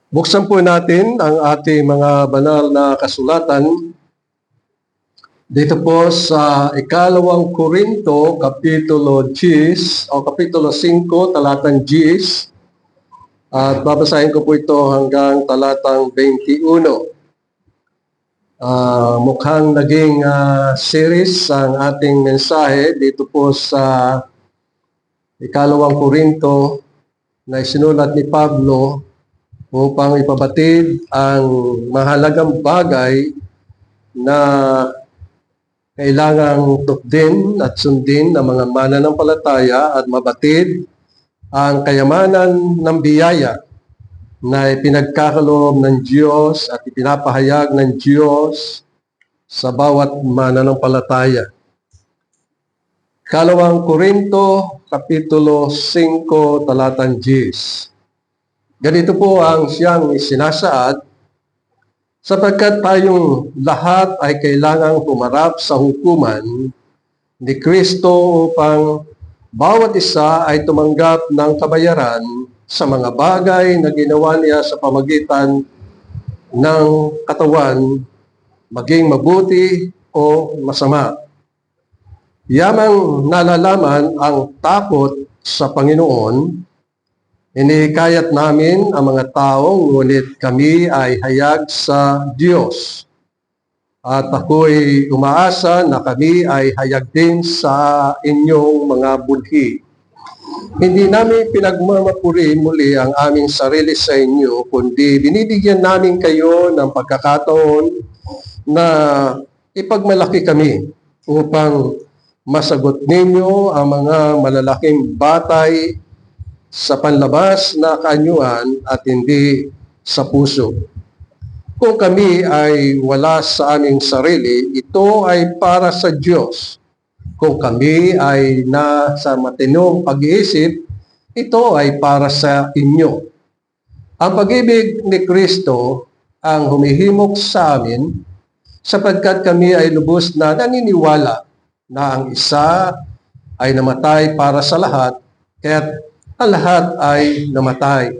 Buksan po natin ang ating mga banal na kasulatan dito po sa ikalawang Korinto, Kapitulo 10 o Kapitulo 5, talatang 10. At babasahin ko po ito hanggang talatang 21. Mukhang naging series ang ating mensahe dito po sa ikalawang Korinto na isinulat ni Pablo upang ipabatid ang mahalagang bagay na kailangang tukdin at sundin ng mga mananampalataya at mabatid ang kayamanan ng biyaya na ipinagkakaloob ng Diyos at ipinapahayag ng Diyos sa bawat mananampalataya. Ikalawang Korinto, Kapitulo 5, talatang 10. Ganito po ang siyang isinasaad, sapagkat tayong lahat ay kailangang humarap sa hukuman ni Kristo upang bawat isa ay tumanggap ng kabayaran sa mga bagay na ginawa niya sa pamagitan ng katawan, maging mabuti o masama. Yamang nalalaman ang takot sa Panginoon, inikayat namin ang mga tao, ngunit kami ay hayag sa Diyos. At ako'y umaasa na kami ay hayag din sa inyong mga budhi. Hindi namin pinagmamapuri muli ang aming sarili sa inyo, kundi binibigyan namin kayo ng pagkakataon na ipagmalaki kami upang masagot ninyo ang mga malalaking batay sa panlabas na kaanyuan at hindi sa puso. Kung kami ay wala sa aming sarili, ito ay para sa Diyos. Kung kami ay nasa matinong pag-iisip, ito ay para sa inyo. Ang pag-ibig ni Kristo ang humihimok sa amin sapagkat kami ay lubos na naniniwala na ang isa ay namatay para sa lahat, kaya't ang lahat ay namatay.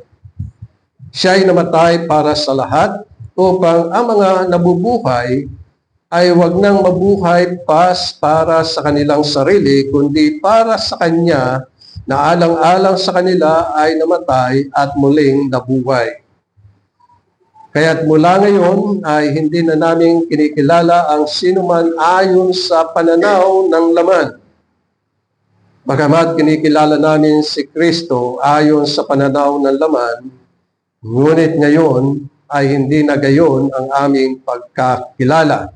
Siya ay namatay para sa lahat upang ang mga nabubuhay ay wag nang mabuhay para sa kanilang sarili, kundi para sa Kanya na alang-alang sa kanila ay namatay at muling nabuhay. Kaya't mula ngayon ay hindi na namin kinikilala ang sinuman ayon sa pananaw ng laman. Bagamat kinikilala namin si Kristo ayon sa pananaw ng laman, ngunit ngayon ay hindi na gayon ang aming pagkakilala.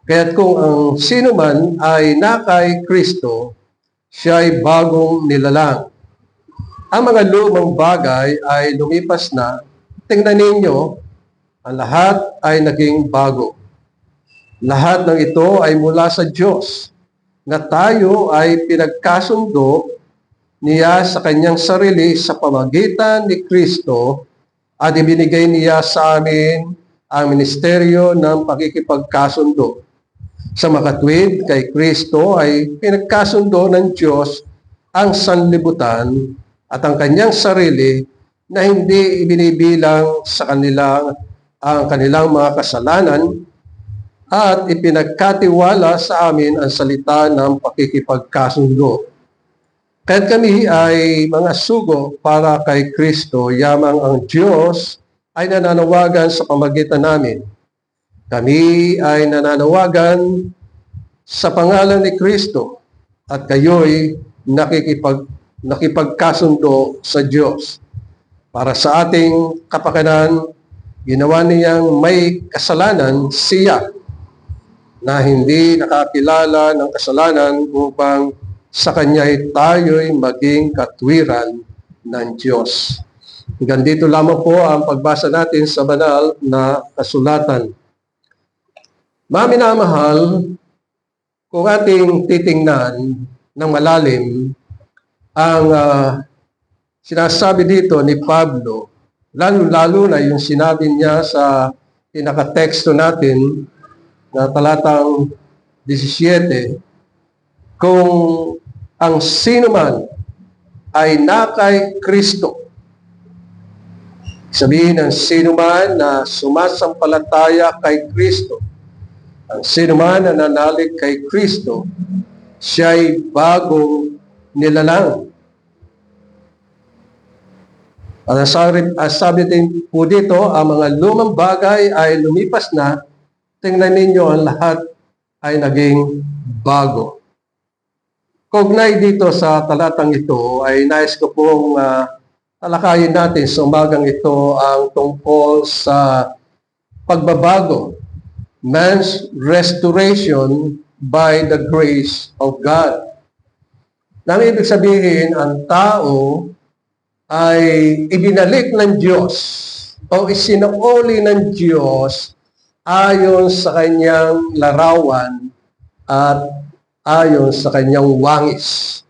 Kaya't kung ang sino man ay nakay Kristo, siya ay bagong nilalang. Ang mga lumang bagay ay lumipas na. Tingnan ninyo, ang lahat ay naging bago. Lahat ng ito ay mula sa Diyos, na tayo ay pinagkasundo niya sa kanyang sarili sa pamagitan ni Kristo at ibinigay niya sa amin ang ministeryo ng pakikipagkasundo. Sa makatwid kay Kristo ay pinagkasundo ng Diyos ang sanlibutan at ang kanyang sarili na hindi ibinibilang sa ang kanilang mga kasalanan at ipinagkatiwala sa amin ang salita ng pakikipagkasundo. Kaya't kami ay mga sugo para kay Kristo, yamang ang Diyos ay nananawagan sa pamagitan namin. Kami ay nananawagan sa pangalan ni Kristo at kayo'y nakipagkasundo sa Diyos. Para sa ating kapakanan, ginawa niyang may kasalanan siya na hindi nakakilala ng kasalanan upang sa kanya ay tayo'y maging katwiran ng Diyos. Hanggang dito lamang po ang pagbasa natin sa banal na kasulatan. Mga minamahal, kung ating titingnan ng malalim ang sinasabi dito ni Pablo, lalo-lalo na yung sinabi niya sa pinakateksto natin na talatang 17, kung ang sino man ay nakay Kristo, Sabihin ng sino man na sumasampalataya kay Kristo, ang sino man na nanalig kay Kristo, siya'y bagong nilalang. Ang sabi din po dito, ang mga lumang bagay ay lumipas na, tingnan ninyo ang lahat ay naging bago. Kaugnay dito sa talatang ito ay nais ko pong talakayin natin sa umagang ito ang tungkol sa pagbabago, man's restoration by the grace of God. Nang ibig sabihin, ang tao ay ibinalik ng Diyos o isinauli ng Diyos ayon sa kanyang larawan at ayon sa kanyang wangis.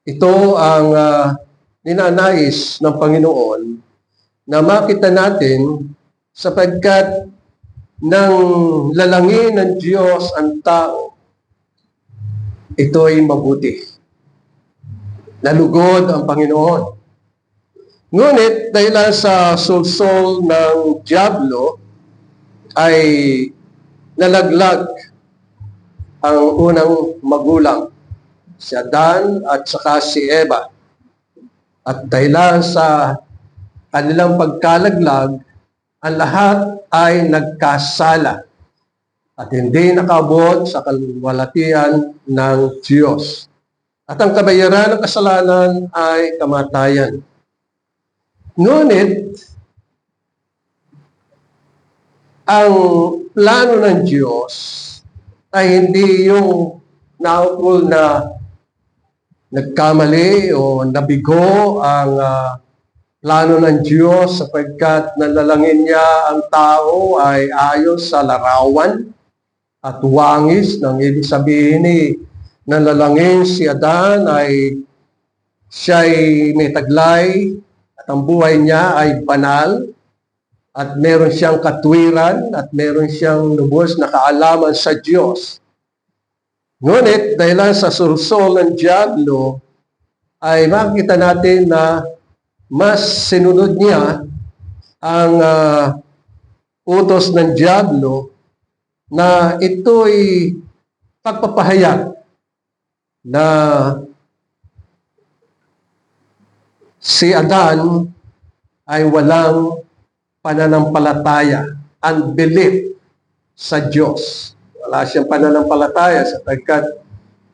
Ito ang ninanais ng Panginoon na makita natin sapagkat nang lalangin ng Diyos ang tao, ito ay mabuti. Nalugod ang Panginoon. Ngunit dahil sa sulsol ng dyablo ay nalaglag ang unang magulang, si Adan at saka si Eva. At dahil sa kanilang pagkalaglag, ang lahat ay nagkasala at hindi nakabot sa kalwalatian ng Diyos. At ang kabayaran ng kasalanan ay kamatayan. Ngunit, ang plano ng Diyos ay hindi yung naukol na nagkamali o nabigo ang plano ng Diyos sapagkat nalalangin niya ang tao ay ayon sa larawan at wangis. Nang ibig sabihin nalalangin si Adan ay siya'y may taglay at ang buhay niya ay banal at meron siyang katwiran at meron siyang lubos na kaalaman sa Diyos. Ngunit dahil sa sulsol ng dyablo ay makikita natin na mas sinunod niya ang utos ng dyablo na ito'y pagpapahayag na si Adan ay walang pananampalataya, unbelief sa Diyos. Wala siyang pananampalataya sapagkat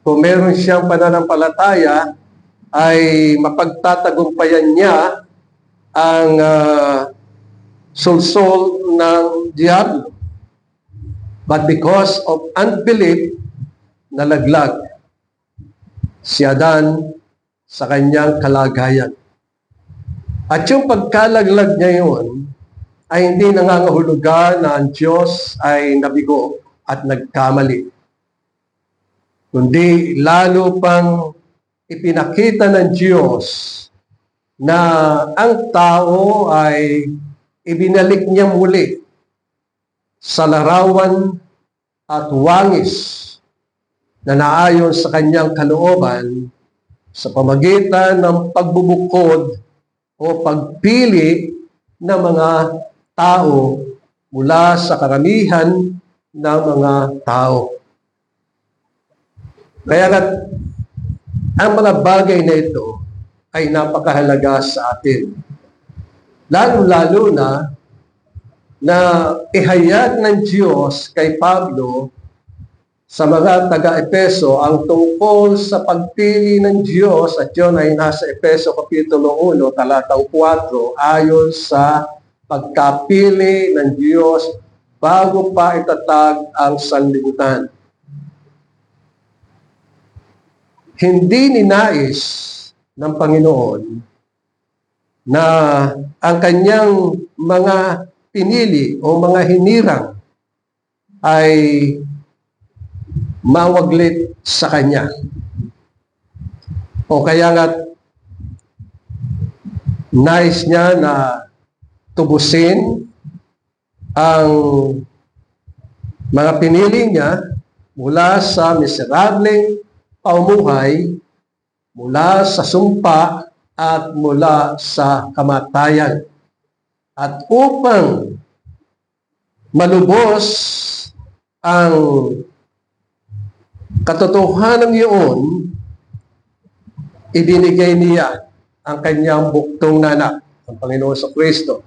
kung meron siyang pananampalataya ay mapagtatagumpayan niya ang sulsol ng diablo. But because of unbelief, nalaglag si Adan sa kanyang kalagayan. At yung pagkalaglag niya yun ay hindi nangangahulugan na ang Diyos ay nabigo at nagkamali. Kundi lalo pang ipinakita ng Diyos na ang tao ay ibinalik niya muli sa larawan at wangis na naayon sa kanyang kalooban sa pamagitan ng pagbubukod o pagpili ng mga tao mula sa karamihan ng mga tao. Kaya ang mga bagay na ito ay napakahalaga sa atin. Lalo-lalo na ihayag ng Diyos kay Pablo sa mga taga-Epeso ang tungkol sa pagpili ng Diyos at yun ay nasa Epeso Kapitulo 1, talatang 4 ayon sa pagkapili ng Diyos bago pa itatag ang sanlibutan. Hindi ninais ng Panginoon na ang kanyang mga pinili o mga hinirang ay mawaglit sa kanya. O kaya nga nais niya na tubusin ang mga pinili niya mula sa miserableng pamumuhay, mula sa sumpa at mula sa kamatayan. At upang malubos ang katotohanan iyon, ibinigay niya ang kanyang buktong na anak, ang Panginoon Kristo,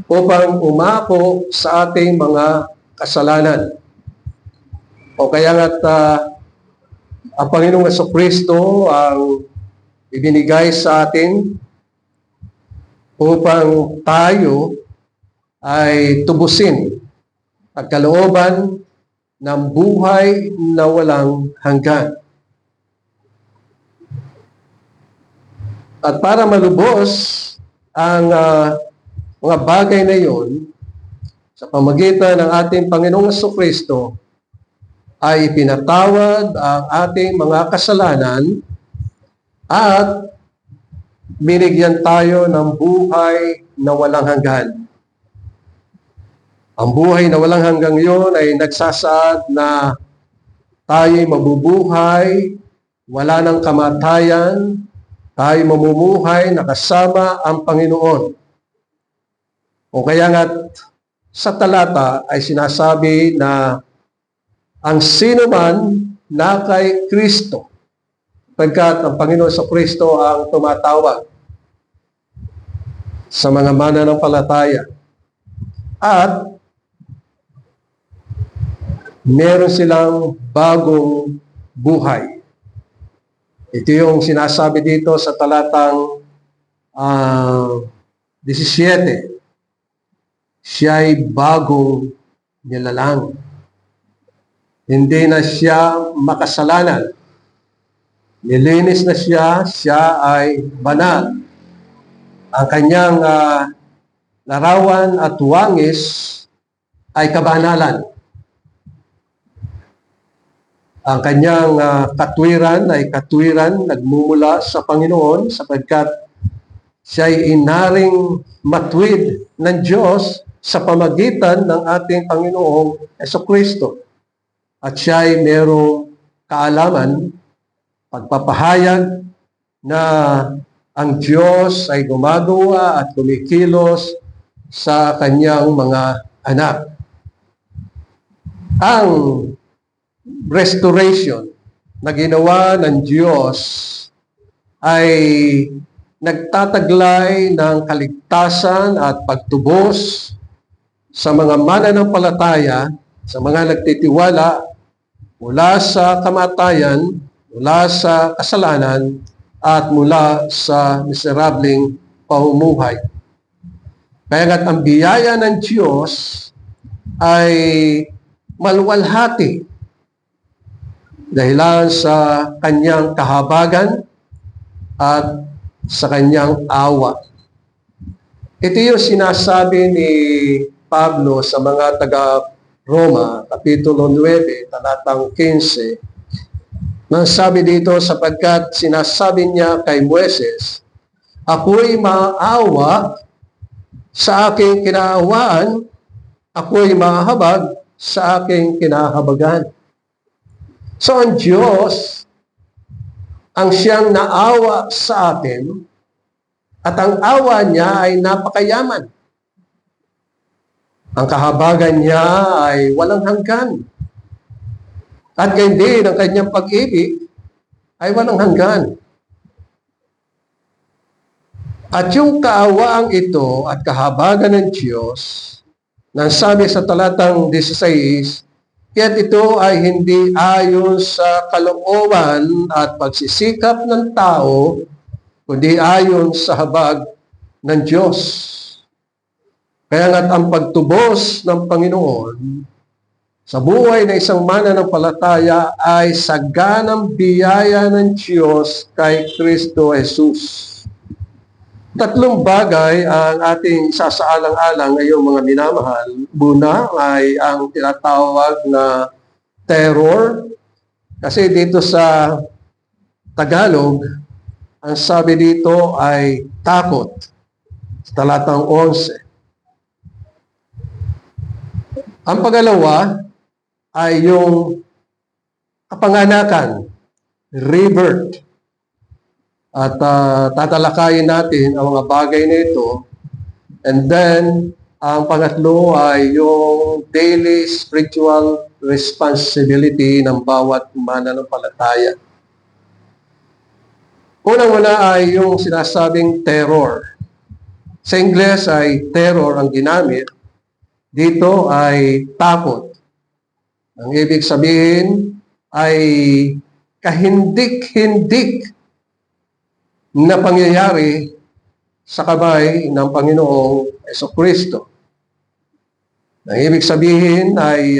upang umako sa ating mga kasalanan. O kaya nga't ang Panginoong Kristo ang ibinigay sa atin upang tayo ay tubusin ang kalooban ng buhay na walang hanggan. At para malubos ang mga bagay na iyon, sa pamagitan ng ating Panginoong Kristo, ay pinatawad ang ating mga kasalanan at binigyan tayo ng buhay na walang hanggan. Ang buhay na walang hanggang iyon ay nagsasaad na tayo'y mabubuhay, wala ng kamatayan, tayo mamumuhay na kasama ang Panginoon. O kaya nga sa talata ay sinasabi na ang sino man na kay Kristo, pagkat ang Panginoon sa Kristo ang tumatawag sa mga mananampalataya. At meron silang bagong buhay. Ito yung sinasabi dito sa talatang 17. Siya'y bagong nilalang. Hindi na siya makasalanan. Nilinis na siya, siya ay banal. Ang kanyang larawan at wangis ay kabanalan. Ang kanyang katwiran ay katwiran nagmumula sa Panginoon sapagkat siya ay inaring matwid ng Diyos sa pamagitan ng ating Panginoong Jesucristo. At siya ay merong kaalaman, pagpapahayag na ang Diyos ay gumagawa at kumikilos sa kanyang mga anak. Ang restoration na ginawa ng Diyos ay nagtataglay ng kaligtasan at pagtubos sa mga mananampalataya, sa mga nagtitiwala mula sa kamatayan, mula sa kasalanan, at mula sa miserableng pamumuhay. Kaya nga't ang biyaya ng Diyos ay maluwalhati dahilan sa kanyang kahabagan at sa kanyang awa. Ito yung sinasabi ni Pablo sa mga taga-Roma, Kapitulo 9, talatang 15, nang sabi dito, sapagkat sinasabi niya kay Moises, ako'y maawa sa aking kinaawaan, ako'y mahabag sa aking kinahabagan. So ang Diyos, ang siyang naawa sa atin, at ang awa niya ay napakayaman. Ang kahabagan niya ay walang hanggan. At gayon din ang kanyang pag-ibig ay walang hanggan. At yung kaawaang ito at kahabagan ng Diyos, nang sabi sa talatang 16, kaya't ito ay hindi ayon sa kalooban at pagsisikap ng tao, kundi ayon sa habag ng Diyos. Kaya nga't ang pagtubos ng Panginoon sa buhay ng isang mananampalataya ay saganang biyaya ng Diyos kay Kristo Jesus. Tatlong bagay ang ating sasaalang-alang ngayong mga minamahal. Una ay ang tinatawag na terror. Kasi dito sa Tagalog, ang sabi dito ay takot. Sa talatang 11. Ang pangalawa ay yung kapanganakan, rebirth. At tatalakayin natin ang mga bagay na ito. And then, ang pangatlo ay yung daily spiritual responsibility ng bawat mananampalataya. Unang-una ay yung sinasabing terror. Sa Ingles ay terror ang ginamit. Dito ay takot. Ang ibig sabihin ay kahindik-hindik na pangyayari sa kamay ng Panginoong Jesucristo. Ang ibig sabihin ay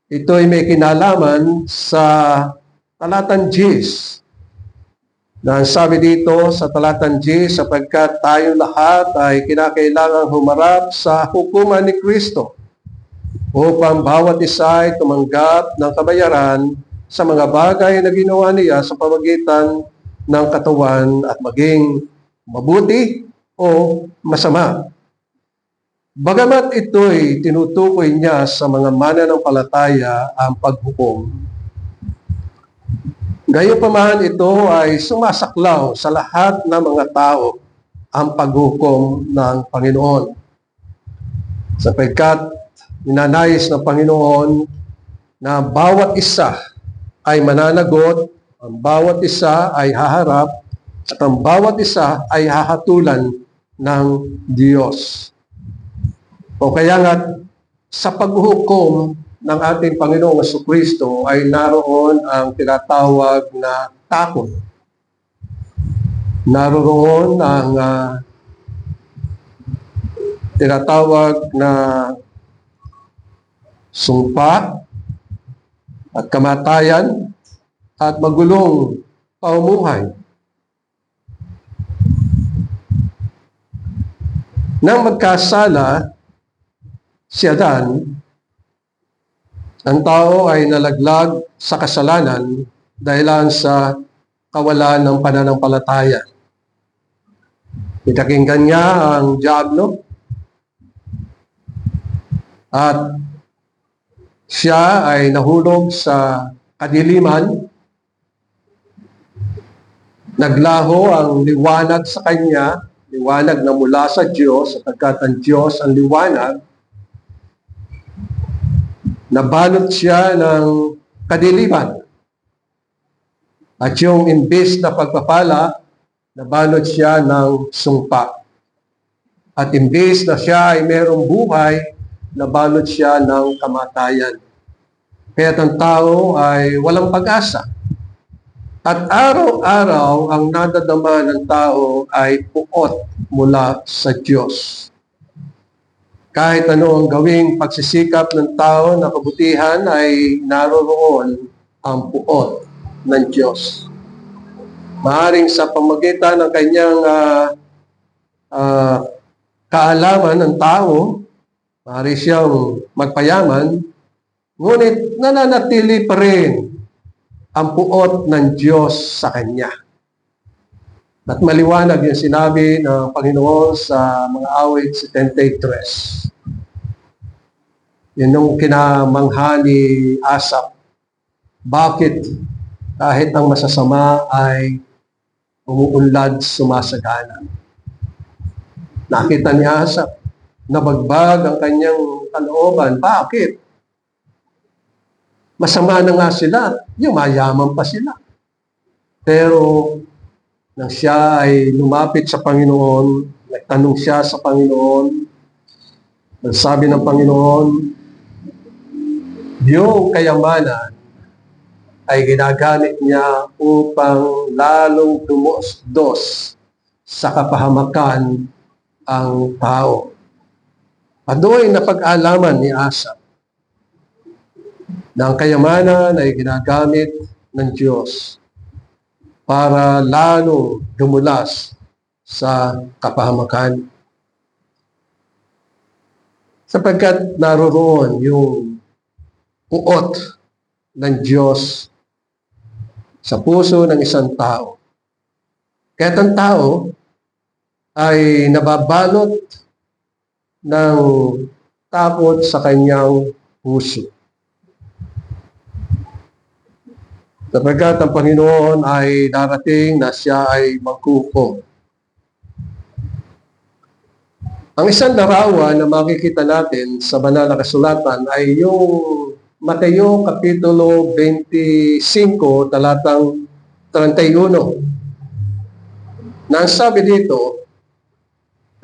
ito ay may kinalaman sa talatan 10. Na sabi dito sa talatan 10, sapagkat tayo lahat ay kinakailangang humarap sa hukuman ni Kristo upang bawat isa ay tumanggap ng kabayaran sa mga bagay na ginawa niya sa pamagitan ng katawan at maging mabuti o masama. Bagamat ito'y tinutukoy niya sa mga mananampalataya ang paghukom, gayunpaman ito ay sumasaklaw sa lahat ng mga tao ang paghukom ng Panginoon. Sapagkat ninanais ng Panginoon na bawat isa ay mananagot, ang bawat isa ay haharap, at ang bawat isa ay hahatulan ng Diyos. O kaya nga, sa paghukom ng ating Panginoong Jesucristo ay naroon ang tinatawag na takot. Naroon ang tinatawag na sumpa at kamatayan at magulong pamumuhay. Nang magkasala si Adan, ang tao ay nalaglag sa kasalanan dahilan sa kawalan ng pananampalataya. Pinakinggan niya ang diablo at siya ay nahulog sa kadiliman. Naglaho ang liwanag sa kanya, liwanag na mula sa Diyos, sapagkat ang Diyos ang liwanag. Nabalot siya ng kadiliman. At yung imbis na pagpapala, nabalot siya ng sumpa. At imbis na siya ay merong buhay, nabalot siya ng kamatayan. Kaya ang tao ay walang pag-asa. At araw-araw ang nadadama ng tao ay puot mula sa Diyos. Kahit ano ang gawing pagsisikap ng tao na kabutihan ay naroroon ang puot ng Diyos. Maaring sa pamagitan ng kanyang kaalaman ng tao, maaari siyang magpayaman, ngunit nananatili pa rin ang puot ng Diyos sa kanya. At maliwanag yung sinabi ng Panginoon sa mga awit 73. Yun yung kinamangha ni Asap. Bakit kahit ang masasama ay umuunlad sumasagana? Nakita ni Asap, nabagbag ang kanyang kalooban. Bakit? Masama na nga sila, yumayaman pa sila. Pero nang siya ay lumapit sa Panginoon, nagtanong siya sa Panginoon, nagsabi ng Panginoon, yung kayamanan ay ginagamit niya upang lalong dumusdos sa kapahamakan ang tao. At doon napag-alaman ni Asap na ang kayamanan ay ginagamit ng Diyos para lalong dumulas sa kapahamakan. Sapagkat naroroon yung puot ng Diyos sa puso ng isang tao. Kaya ang tao ay nababalot ng takot sa kanyang puso. Sapagkat ang Panginoon ay darating na siya ay maghukom. Ang isang larawan na makikita natin sa banal na kasulatan ay yung Mateo Kapitulo 25, talatang 31. Na ang sabi dito,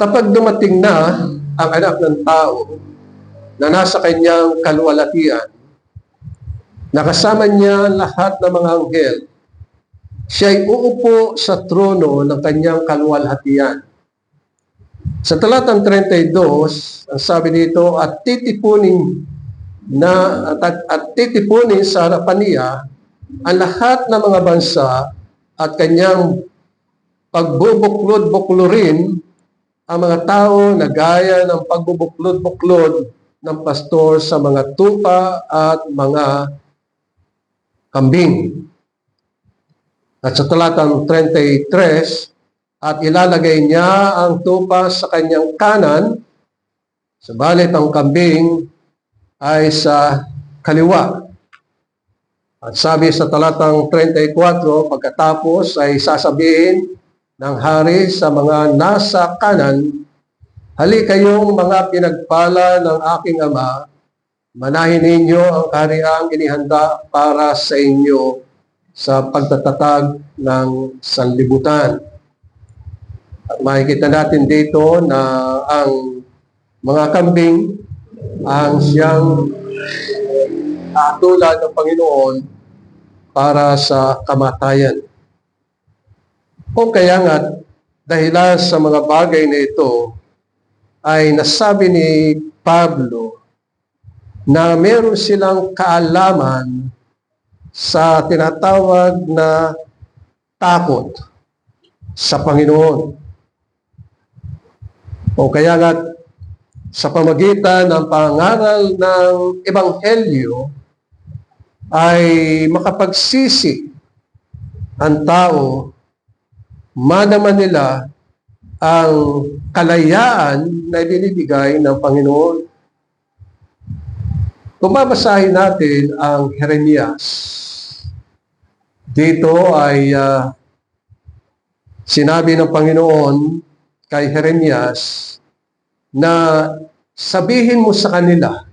kapag dumating na ang anak ng tao na nasa kanyang kaluwalhatian, nakasama niya lahat ng mga anghel, siya'y uupo sa trono ng kanyang kaluwalhatian. Sa talatang 32, ang sabi dito, at titipunin sa harapan niya ang lahat ng mga bansa at kanyang pagbubuklod-buklurin ang mga tao na gaya ng pagbubuklod-buklod ng pastor sa mga tupa at mga kambing. At sa talatang 33, at ilalagay niya ang tupa sa kanyang kanan, subalit ang kambing ay sa kaliwa. At sabi sa talatang 34, pagkatapos ay sasabihin ng hari sa mga nasa kanan, hali kayong mga pinagpala ng aking ama, manahin ninyo ang kahariang inihanda para sa inyo sa pagtatatag ng sanlibutan. At makikita natin dito na ang mga kambing ang siyang tulad ng Panginoon para sa kamatayan. O kaya nga, dahilan sa mga bagay na ito, ay nasabi ni Pablo na meron silang kaalaman sa tinatawag na takot sa Panginoon. O kaya nga, sa pamagitan ng pangaral ng Ebanghelyo, ay makapagsisi ang tao, madama nila ang kalayaan na ibinibigay ng Panginoon. Kung babasahin natin ang Jeremias, dito ay sinabi ng Panginoon kay Jeremias na sabihin mo sa kanila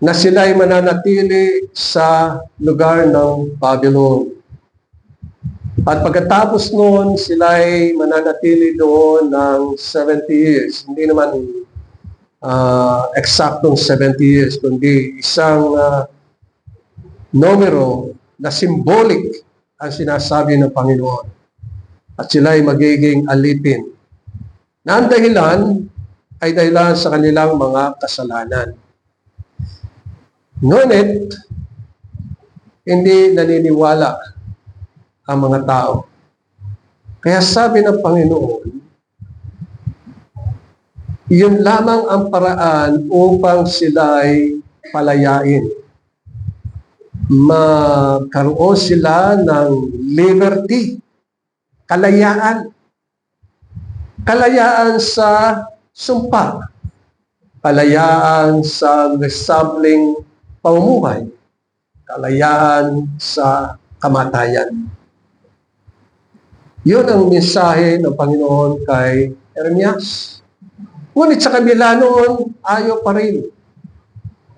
na sila ay mananatili sa lugar ng Babylon. At pagkatapos noon, sila ay mananatili doon ng 70 years. Hindi naman eksaktong 70 years, kundi isang numero na symbolic ang sinasabi ng Panginoon. At sila ay magiging alipin. Na ang dahilan ay dahilan sa kanilang mga kasalanan. Ngunit, hindi naniniwala ang mga tao. Kaya sabi ng Panginoon, yun lamang ang paraan upang sila ay palayain. Magkaroon sila ng liberty, kalayaan. Kalayaan sa sumpa, kalayaan sa resembling pamumuhay, kalayaan sa kamatayan. Yun ang mensahe ng Panginoon kay Jeremias. Ngunit sa kabila noon, ayaw pa rin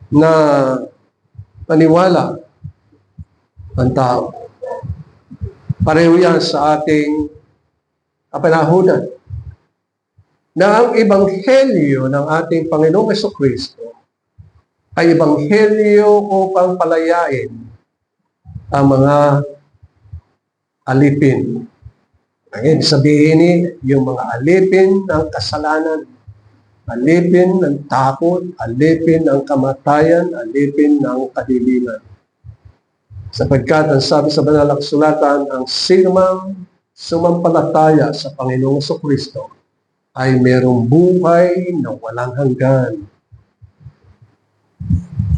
na maniwala ang tao. Pareho yan sa ating kapanahunan na ang ebanghelyo ng ating Panginoong Jesucristo ay ebanghelyo upang palayain ang mga alipin. Ang sabihin yung mga alipin ng kasalanan, alipin ng takot, alipin ng kamatayan, alipin ng kadiliman. Sapagkat ang sabi sa banal na kasulatan, ang sinumang sumampalataya sa Panginoong Jesucristo ay merong buhay na walang hanggan.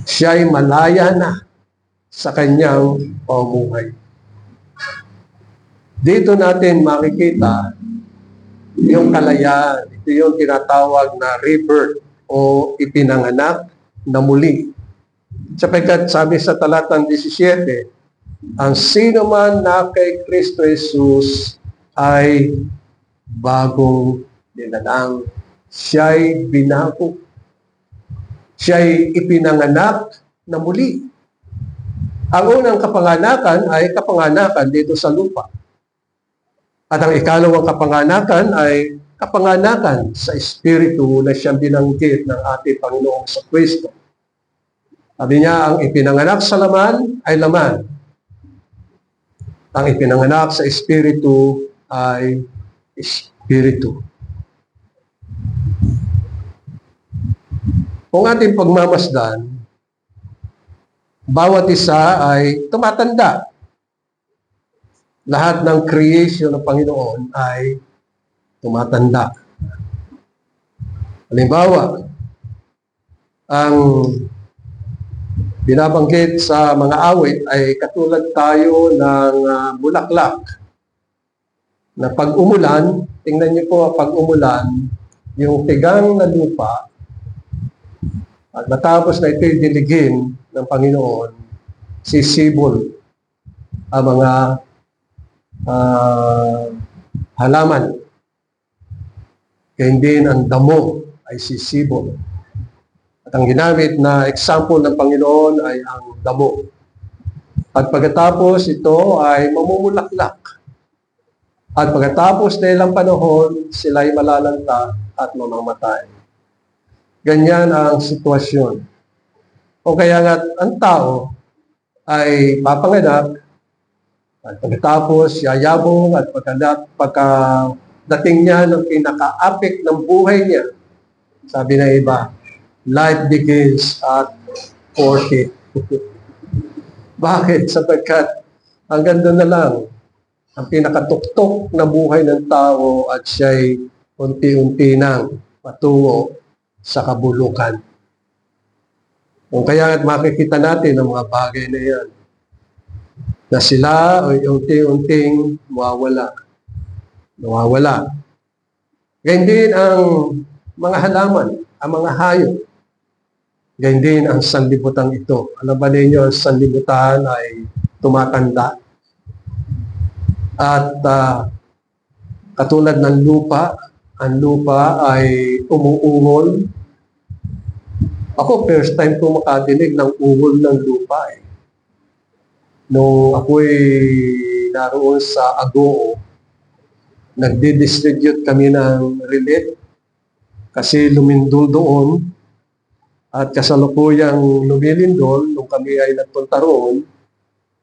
Siya ay malaya na sa kanyang pamumuhay. Dito natin makikita yung kalayaan. Ito yung tinatawag na rebirth o ipinanganak na muli. Sapagkat sabi sa talatang 17, ang sino man na kay Kristo Jesus ay bagong nilalang. siya'y binago. Siya'y ipinanganak na muli. Ang unang kapanganakan ay kapanganakan dito sa lupa. At ang ikalawang kapanganakan ay kapanganakan sa Espiritu na siyang binanggit ng ating Panginoong sa Kristo. Sabi niya, ang ipinanganak sa laman ay laman. Ang ipinanganak sa Espiritu ay Espiritu. Kung ating pagmamasdan, bawat isa ay tumatanda. Lahat ng creation ng Panginoon ay tumatanda. Halimbawa, ang binabanggit sa mga awit ay katulad tayo ng bulaklak na pag umulan, tingnan niyo po pag umulan, yung tigang na lupa at matapos na ito'y diligin ng Panginoon, sisibol ang mga halaman. Kaya din ang damo ay sisibol. At ang ginamit na example ng Panginoon ay ang damo. At pagkatapos ito ay mamumulaklak. At pagkatapos na ilang panahon, sila ay malalanta at mamamatay. Ganyan ang sitwasyon. O kaya nga ang tao ay papanganak at pagkatapos yayabong at pagkadating niya ng pinaka-apex ng buhay niya, sabi na iba, life begins at 40. Bakit? Sapagkat hanggang doon na lang ang pinakatuktok na buhay ng tao at siya'y unti-unti nang patungo sa kabulukan. Kung kaya makikita natin ang mga bagay na yan, na sila ay unti-unting nawawala. Ganyan din ang mga halaman, ang mga hayop. Ganyan din ang sanlibutan ito. Alam ba ninyo, ang sanlibutan ay tumatanda. At katulad ng lupa, ang lupa ay umuungol. Ako, first time ko makadinig ng ungol ng lupa. Nung ako'y naroon sa Agoo, nagdi-distribute kami ng relief kasi lumindol doon at kasalukuyang lumilindol nung kami ay nagpunta roon.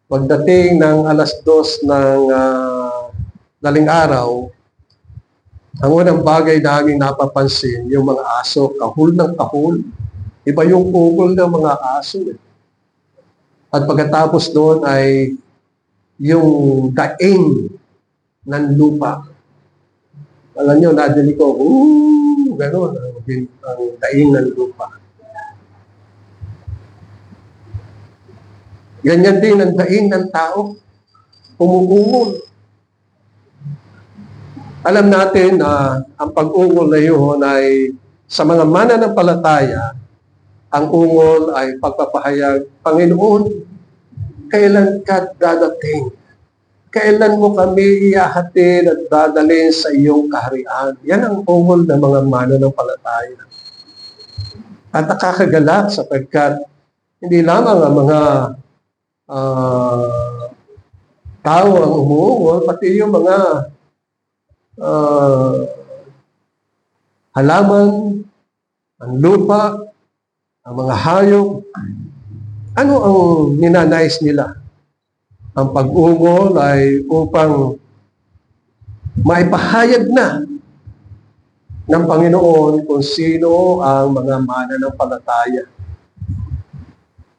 Pagdating ng alas 2 ng daling araw, ang unang bagay na aming napapansin, yung mga aso, kahul ng kahul. Iba yung ungol ng mga aso. At pagkatapos doon ay yung daing ng lupa. Alam nyo, nadinig ko, gano'n, ang daing ng lupa. Ganyan din ang daing ng tao. Umuungol. Alam natin na ang pag-ungol na yun ay sa mga mananampalataya, ang ungol ay pagpapahayag, Panginoon, kailan ka dadating? Kailan mo kami ihahatid at dadalhin sa iyong kaharian? Yan ang ungol ng mga mananampalataya. At nakakagalak sapagkat hindi lamang ang mga tao ang umuungol, pati yung mga halaman, ang lupa, ang mga hayop. Ano ang ninanais nila? Ang pag-ungol ay upang maipahayag na ng Panginoon kung sino ang mga mananampalataya.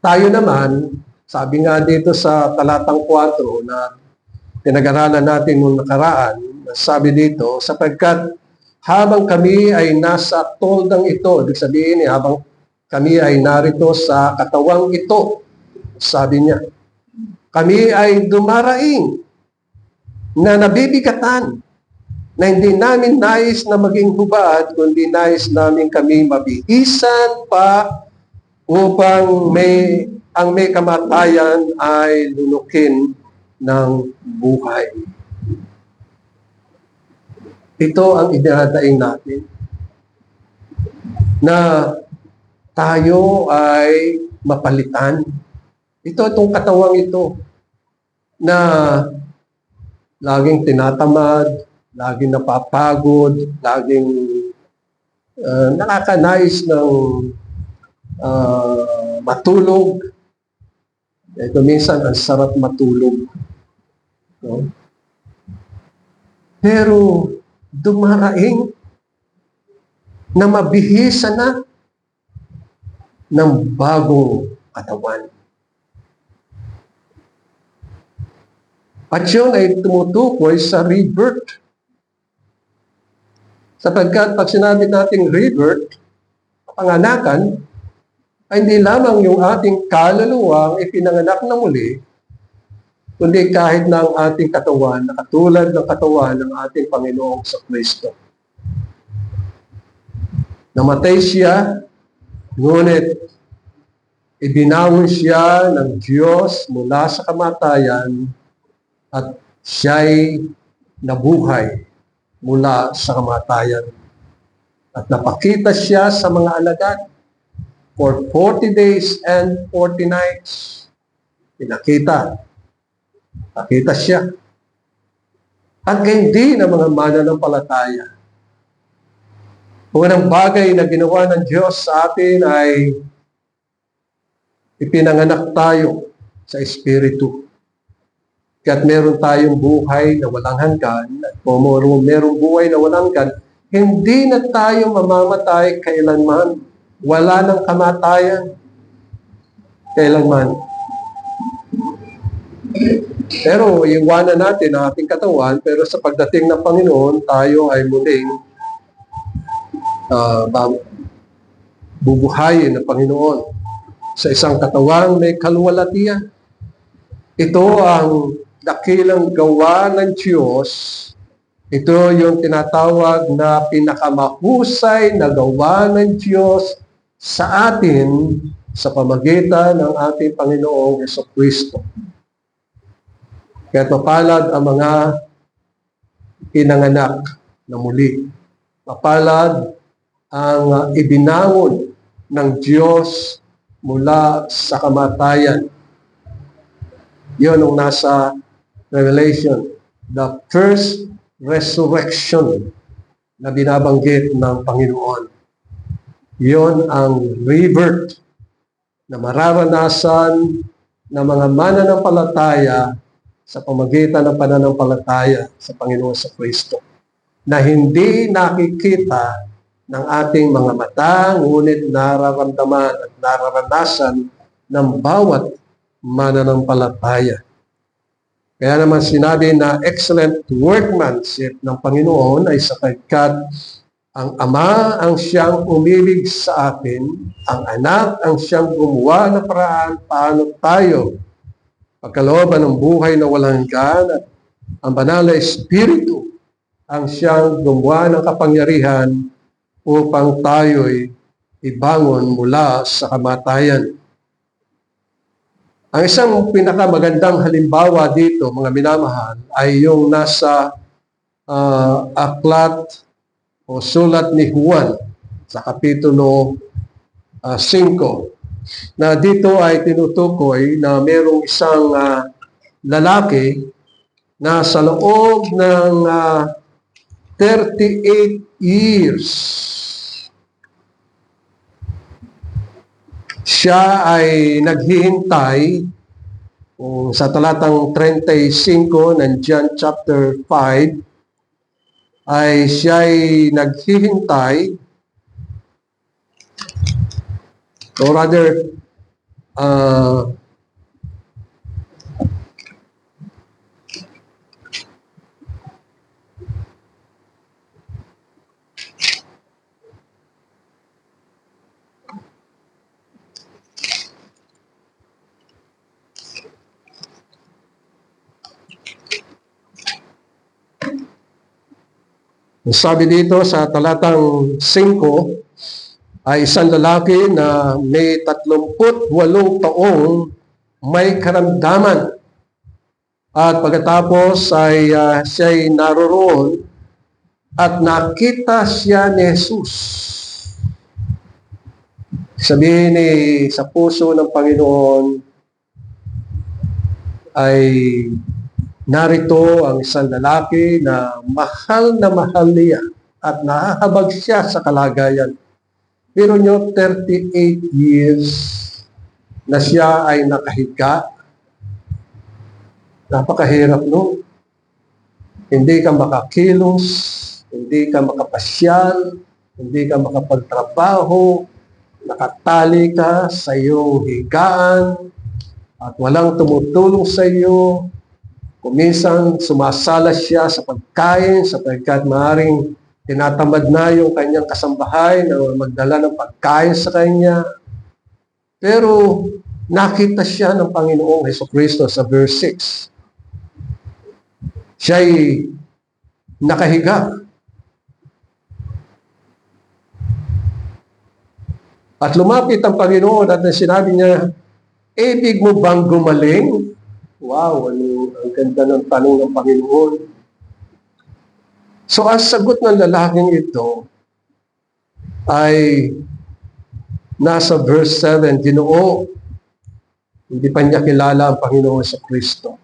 Tayo naman, sabi nga dito sa talatang 4 na pinag-aralan natin nung nakaraan, sabi dito, sapagkat habang kami ay nasa toldang ito, ibig sabihin habang kami ay narito sa katawang ito, sabi niya, kami ay dumaraing na nabibigatan na hindi namin nais na maging hubad, kundi nais namin kami mabihisan pa upang ang may kamatayan ay lunukin ng buhay. Ito ang idinadaing natin. na tayo ay mapalitan. Itong katawang ito na laging tinatamad, laging napapagod, laging nakakanais ng matulog. Ito minsan, ang sarap matulog. No? Pero dumaraing na mabihisa na ng bagong katawan. At yun ay tumutukoy sa rebirth. Sapagkat pag sinabi nating rebirth, panganakan, ay hindi lamang yung ating kaluluwa ang ipinanganak na muli, kundi kahit na ang ating katawan na katulad ng katawan ng ating Panginoong sa Kristo. Namatay siya, ngunit ibinawon siya ng Diyos mula sa kamatayan at siya'y nabuhay mula sa kamatayan. At napakita siya sa mga alagad for 40 days and 40 nights. Nakita siya. At hindi ng mga mananampalataya. Unang bagay na ginawa ng Diyos sa atin ay ipinanganak tayo sa Espiritu. Kaya't meron tayong buhay na walang hanggan. At kung merong buhay na walang hanggan, hindi na tayo mamamatay kailanman. Wala ng kamatayan kailanman. Pero iwanan natin ang ating katawan, pero sa pagdating ng Panginoon, tayo ay muling bubuhayin ng Panginoon sa isang katawang may kaluwalhatian. Ito ang dakilang gawa ng Diyos. Ito yung tinatawag na pinakamahusay na gawa ng Diyos sa atin sa pamagitan ng ating Panginoong Jesucristo. Kaya mapalad ang mga pinanganak na muli. Mapalad ang ibinangon ng Diyos mula sa kamatayan. Yun ang nasa Revelation, the first resurrection na binabanggit ng Panginoon. Yun ang rebirth na mararanasan ng mga mananampalataya sa pamagitan ng pananampalataya sa Panginoon sa Kristo, na hindi nakikita ng ating mga mata, ngunit nararamdaman at nararanasan ng bawat mananampalataya. Kaya naman sinabi na excellent workmanship ng Panginoon ay sapagkat ang Ama ang siyang umibig sa atin, ang Anak ang siyang gumawa ng paraan paano tayo pagkalooban ng buhay na walang hanggan, at ang Banal na Espiritu ang siyang gumawa ng kapangyarihan upang tayo'y ibangon mula sa kamatayan. Ang isang pinakamagandang halimbawa dito, mga minamahal, ay yung nasa aklat o sulat ni Juan sa kapitulo 5, na dito ay tinutukoy na merong isang lalaki na sa loob ng 38 years siya ay naghihintay. Sa talatang 35 ng John chapter 5 ay siya ay naghihintay, or rather sabi dito sa talatang 5, ay isang lalaki na may 38 taong may karamdaman. At pagkatapos ay siya'y naroroon at nakita siya ni Jesus. Sabihin sa puso ng Panginoon ay narito ang isang lalaki na mahal niya at nahahabag siya sa kalagayan. Pero nyo, 38 years na siya ay nakahiga. Napakahirap, no? Hindi ka makakilos, hindi ka makapasyal, hindi ka makapagtrabaho, nakatali ka sa iyong higaan at walang tumutulong sa iyo. Kuminsan sumasala siya sa pagkain sapagkat maaaring tinatamad na yung kanyang kasambahay na magdala ng pagkain sa kanya. Pero nakita siya ng Panginoong Hesukristo sa verse 6. Siya'y nakahiga. At lumapit ang Panginoon at sinabi niya, ibig mo bang gumaling? Wow, ang ganda ng tanong ng Panginoon. So ang sagot ng lalaking ito ay nasa verse 7, Ginoo, hindi pa niya kilala ang Panginoon sa Kristo.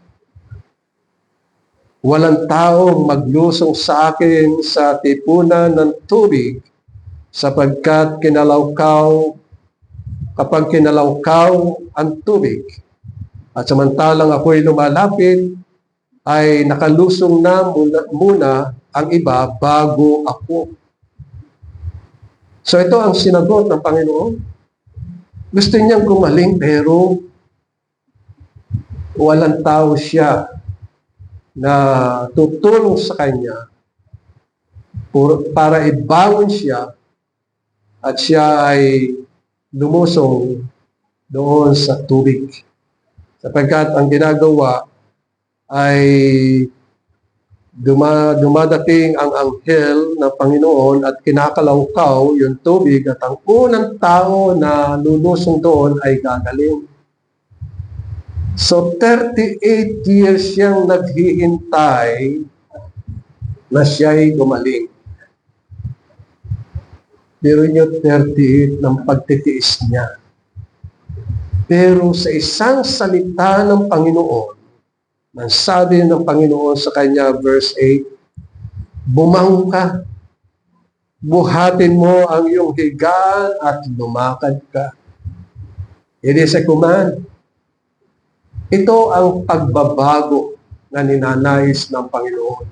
Walang taong maglusong sa akin sa tipunan ng tubig sapagkat kapag kinalawkaw ang tubig at samantalang ako'y lumalapit, ay nakalusong na muna ang iba bago ako. So ito ang sinagot ng Panginoon. Gusto niyang gumaling pero walang tao siya na tutulong sa kanya para ibangon siya at siya ay lumusong doon sa tubig. Sapagkat ang ginagawa ay dumadating ang anghel ng Panginoon at kinakalawkaw yung tubig at ang unang tao na lulusong doon ay gagaling. So 38 years siyang naghihintay na siya'y gumaling. Pero yung 38 ng pagtitiis niya. Pero sa isang salita ng Panginoon, nang sabi ng Panginoon sa kanya, verse 8, bumangon ka, buhatin mo ang iyong higaan at lumakad ka. It is a command. Ito ang pagbabago na ninanais ng Panginoon.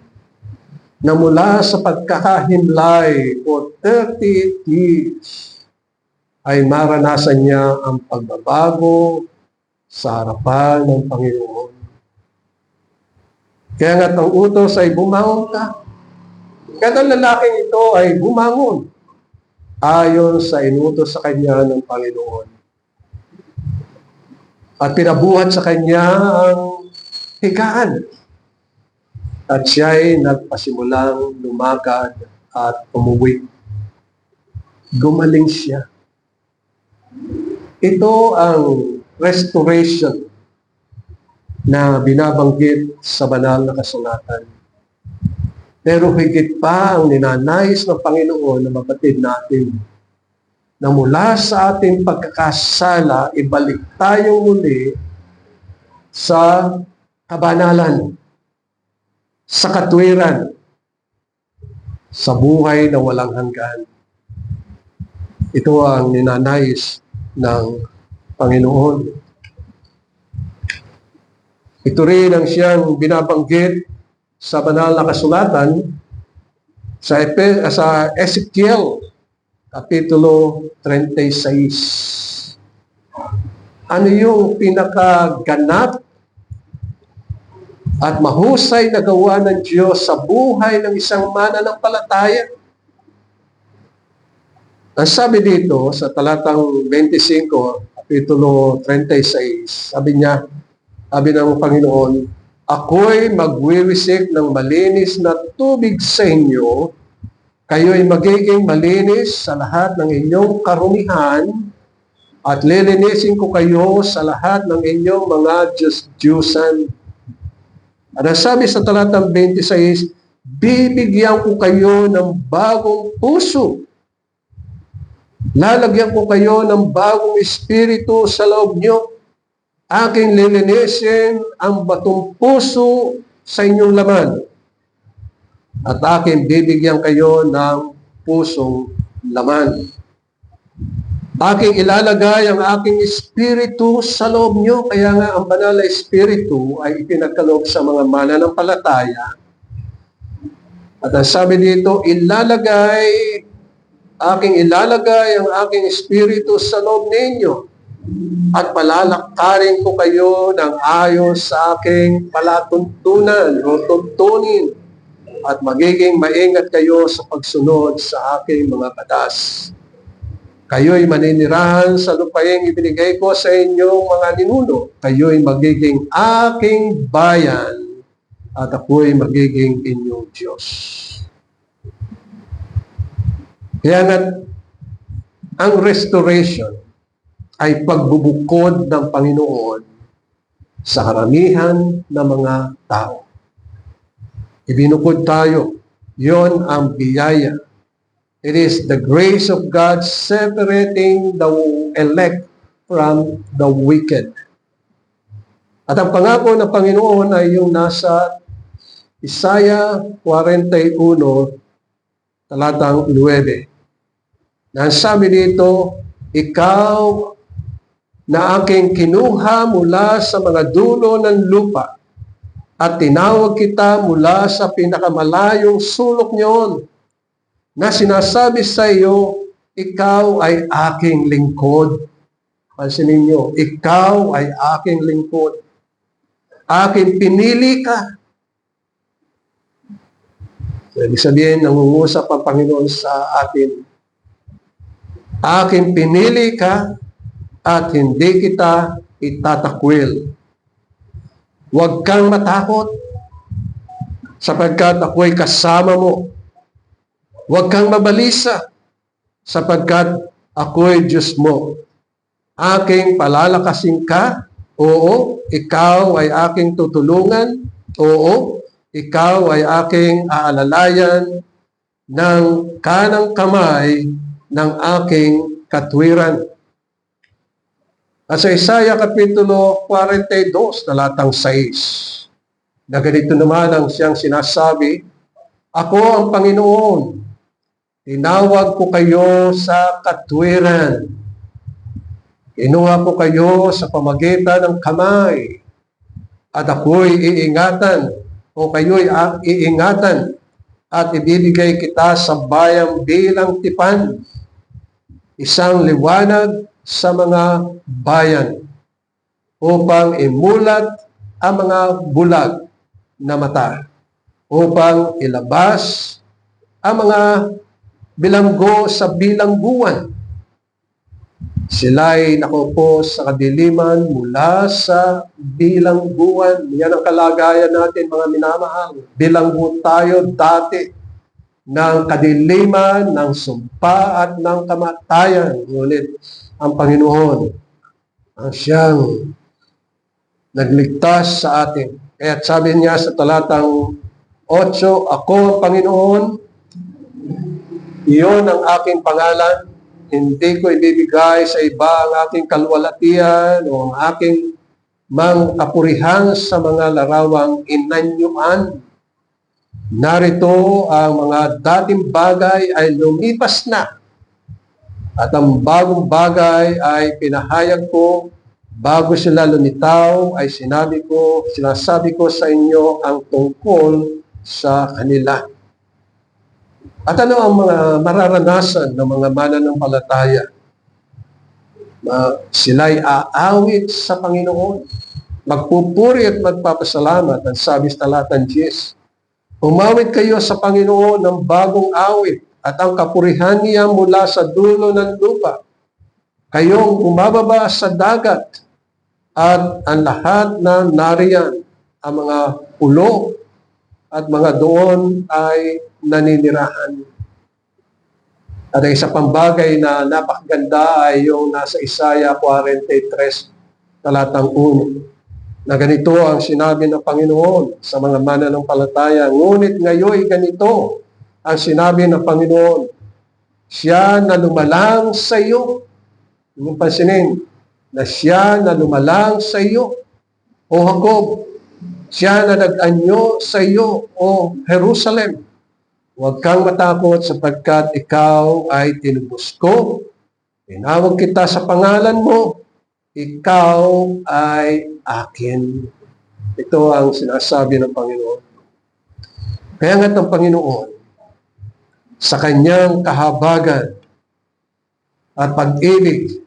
Na mula sa pagkakahimlay for 38 years, ay maranasan niya ang pagbabago sa harapan ng Panginoon. Kaya nga't ang utos ay bumangon ka. Kaya ang lalaking ito ay bumangon ayon sa inutos sa kanya ng Panginoon. At pinabuhat sa kanya ang higaan. At siya'y nagpasimulang lumakad at umuwi. Gumaling siya. Ito ang restoration na binabanggit sa banal na kasulatan. Pero higit pa ang ninanais ng Panginoon na mapatid natin na mula sa ating pagkakasala, ibalik tayo muli sa kabanalan, sa katwiran, sa buhay na walang hanggan. Ito ang ninanais ng Panginoon. Ito rin ang siyang binabanggit sa banal na kasulatan sa Ezekiel Kapitulo 36. Ano yung pinakaganap at mahusay na gawa ng Diyos sa buhay ng isang mananampalataya? Ang sabi dito sa talatang 25, Kapitulo 36, sabi ng Panginoon, ako'y magwiwisik ng malinis na tubig sa inyo, kayo'y magiging malinis sa lahat ng inyong karumihan, at lilinisin ko kayo sa lahat ng inyong mga Diyos-Diyusan. At ang sabi sa talatang 26, bibigyan ko kayo ng bagong puso Lalagyan ko kayo ng bagong espiritu sa loob nyo. Aking lilinisin ang batong puso sa inyong laman. At aking bibigyan kayo ng pusong laman. Aking ilalagay ang aking espiritu sa loob nyo. Kaya nga ang banal na espiritu ay ipinagkaloob sa mga mananampalataya. At ang sabi dito, aking ilalagay ang aking espiritu sa loob ninyo at palalakarin ko kayo ng ayon sa aking palatuntunan o tuntunin at magiging maingat kayo sa pagsunod sa aking mga batas. Kayo'y maninirahan sa lupaing ibinigay ko sa inyong mga ninuno. Kayo'y magiging aking bayan at ako'y magiging inyong Diyos. Kaya nga, ang restoration ay pagbubukod ng Panginoon sa karamihan ng mga tao. Ibinukod tayo. Yon ang biyaya. It is the grace of God separating the elect from the wicked. At ang pangako ng Panginoon ay yung nasa Isaiah 41, talatang 9. Na sabi dito, ikaw na aking kinuha mula sa mga dulo ng lupa at tinawag kita mula sa pinakamalayong sulok niyon na sinasabi sa iyo, ikaw ay aking lingkod. Pansinin niyo, ikaw ay aking lingkod. Aking pinili ka. So, ibig sabihin, nangungusap ang Panginoon sa atin. Aking pinili ka at hindi kita itatakwil. Huwag kang matakot sapagkat ako'y kasama mo. Huwag kang mabalisa sapagkat ako'y Diyos mo. Aking palalakasin ka, oo, ikaw ay aking tutulungan, oo, ikaw ay aking aalalayan ng kanang kamay ng aking katwiran. At sa Isaiah Kapitulo 42, talatang 6, na ganito naman ang siyang sinasabi, ako ang Panginoon, tinawag ko kayo sa katwiran. Kinuha ko kayo sa pamagitan ng kamay, at ako'y iingatan, o kayo'y iingatan, at ibibigay kita sa bayang bilang tipan, isang liwanag sa mga bayan, upang imulat ang mga bulag na mata, upang ilabas ang mga bilanggo sa bilangguan. Sila'y nakupo sa kadiliman mula sa bilangguan. Yan ang kalagayan natin, mga minamahal. Bilanggo tayo dati ng kadiliman, ng sumpa at ng kamatayan. Ngunit ang Panginoon ang siyang nagligtas sa atin. Kaya sabi niya sa talatang 8, ako ang Panginoon, iyon ang aking pangalan, hindi ko ibibigay sa iba ang aking kalwalatian o ang aking kapurihan sa mga larawang inanyuan. Narito ang mga dating bagay ay lumipas na at ang bagong bagay ay pinahayag ko. Bago sila lumitaw ay sinasabi ko sa inyo ang tungkol sa kanila. At ano ang mga mararanasan ng mga mananampalataya? Sila'y aawit sa Panginoon, magpupuri at magpapasalamat. Ang sabi sa talatang 10, umawit kayo sa Panginoon ng bagong awit at ang kapurihan niya mula sa dulo ng lupa. Kayong umababa sa dagat at ang lahat na nariyan, ang mga pulo at mga doon ay naninirahan. At ang isa pang bagay na napakaganda ay yung nasa Isaiah 43, talatang 1, na ganito ang sinabi ng Panginoon sa mga mananampalataya. Ngunit ngayon ganito ang sinabi ng Panginoon, siya na lumalang sa iyo. Yung pansinin, na siya na lumalang sa iyo, O Jacob, siya na nag-anyo sa iyo, O Jerusalem. Huwag kang matakot sapagkat ikaw ay tinubos ko. Tinawag kita sa pangalan mo, ikaw ay akin. Ito ang sinasabi ng Panginoon. Kaya nga't ang Panginoon, sa kanyang kahabagan at pag-ibig,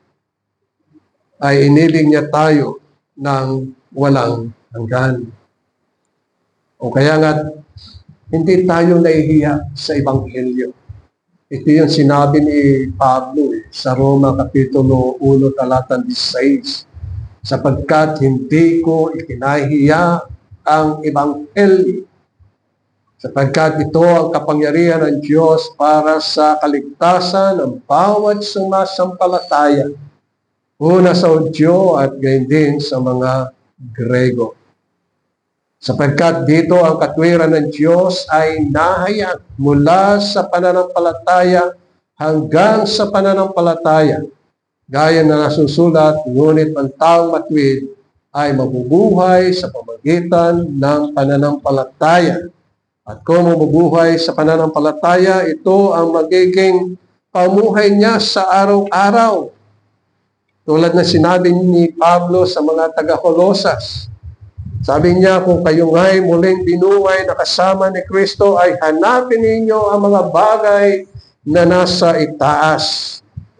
ay iniling niya tayo ng walang hanggan. O kaya nga, hindi tayo nahihiya sa Ebanghelyo. Ito yung sinabi ni Pablo sa Roma Kapitulo 1, talatang 16. Sapagkat hindi ko ikinahiya ang Ebanghelyo. Sapagkat ito ang kapangyarihan ng Diyos para sa kaligtasan ng bawat sumasampalataya. Una sa Hudyo at gayon din sa mga Grego. Sapagkat dito ang katwiran ng Diyos ay nahayag mula sa pananampalataya hanggang sa pananampalataya. Gaya na nasusulat, ngunit ang taong matwid ay mabubuhay sa pamagitan ng pananampalataya. At kung mabubuhay sa pananampalataya, ito ang magiging pamuhay niya sa araw-araw. Tulad na sinabi ni Pablo sa mga taga-Kolosas. Sabi niya, kung kayo nga'y muling binuhay na kasama ni Kristo, ay hanapin ninyo ang mga bagay na nasa itaas,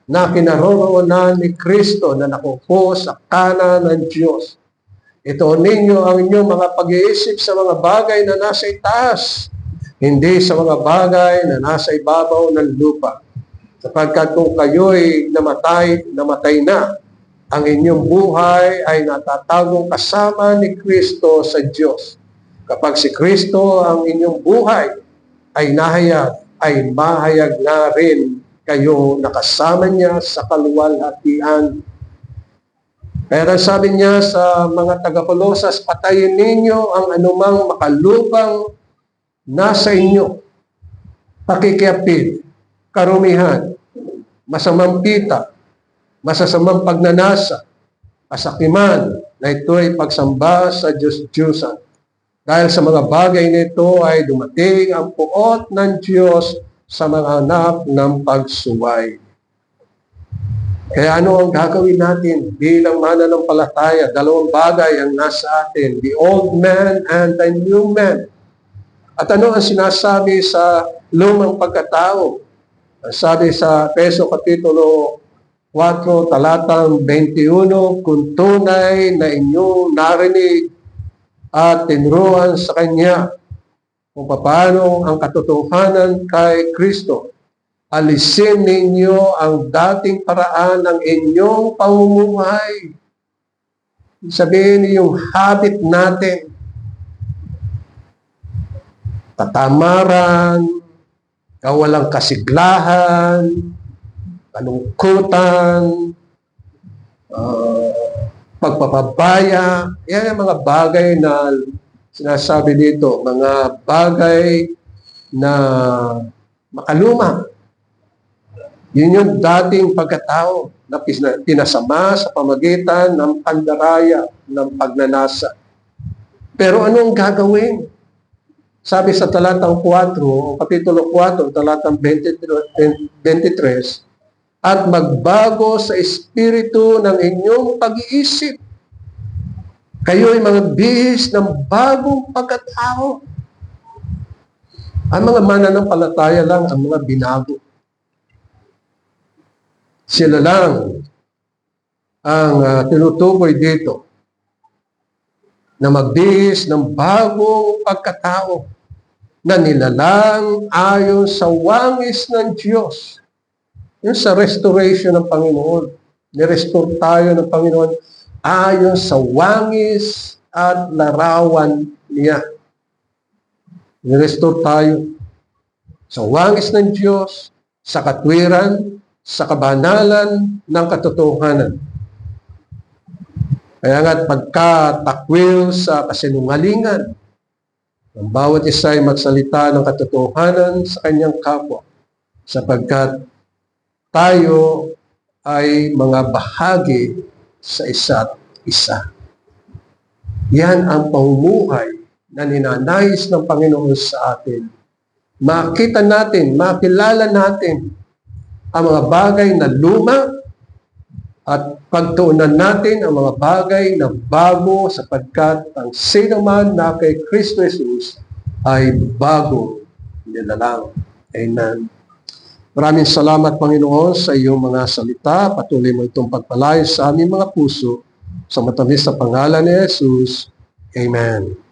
na kinaroroonan ni Kristo na nakupo sa kanan ng Diyos. Ito ninyo ang inyong mga pag-iisip sa mga bagay na nasa itaas, hindi sa mga bagay na nasa ibabaw ng lupa. Sapagkat kung kayo'y namatay na, ang inyong buhay ay natatagong kasama ni Kristo sa Diyos. Kapag si Kristo ang inyong buhay ay nahayag, ay mahayag na rin kayo nakasama niya sa kaluwalhatian. Kaya sabi niya sa mga taga-Kolosas, patayin ninyo ang anumang makalupang nasa inyo. Pakikiapid, karumihan, masamang pita, masasamang pagnanasa, kasakiman, na ito'y pagsamba sa Diyos-Diyusan. Dahil sa mga bagay nito ay dumating ang puot ng Diyos sa mga anak ng pagsuway. Kaya ano ang gagawin natin bilang mananampalataya? Dalawang bagay ang nasa atin, the old man and the new man. At ano ang sinasabi sa lumang pagkatao? Sabi sa Efeso Kapitulo 4, talatang 21, kung tunay na inyong narinig at tinuruan sa Kanya kung paano ang katotohanan kay Kristo, alisin ninyo ang dating paraan ng inyong pamumuhay. Sabihin niyo yung habit natin. Katamaran, kawalang kasiglahan, kalungkutan, pagpapabaya. Yan ang mga bagay na sinasabi dito, mga bagay na makaluma. Yun yung dating pagkatao na pinasama sa pamagitan ng pandaraya, ng pagnanasa. Pero anong gagawin? Sabi sa talatang 4, Kapitulo 4, talatang 23, at magbago sa espiritu ng inyong pag-iisip. Kayo'y mga bihis ng bagong pagkatao. Ang mga mananampalataya lang ang mga binago. Sila lang ang tinutukoy dito na magbihis ng bagong pagkatao na nilalang ayon sa wangis ng Diyos. Yung sa restoration ng Panginoon. Nirestore tayo ng Panginoon ayon sa wangis at larawan niya. Nirestore tayo sa wangis ng Diyos, sa katwiran, sa kabanalan ng katotohanan. Kaya nga't pagkatakwil sa kasinungalingan, ang bawat isa ay magsalita ng katotohanan sa kanyang kapwa, sapagkat tayo ay mga bahagi sa isa't isa. Yan ang pamumuhay na ninanais ng Panginoon sa atin. Makita natin, makilala natin ang mga bagay na luma at pagtuunan natin ang mga bagay na bago sapagkat ang sino man na kay Kristo Jesus ay bago nilalang. Amen. Maraming salamat, Panginoon, sa iyong mga salita. Patuloy mo itong pagpalayo sa aming mga puso. Sa matamis na pangalan ni Jesus. Amen.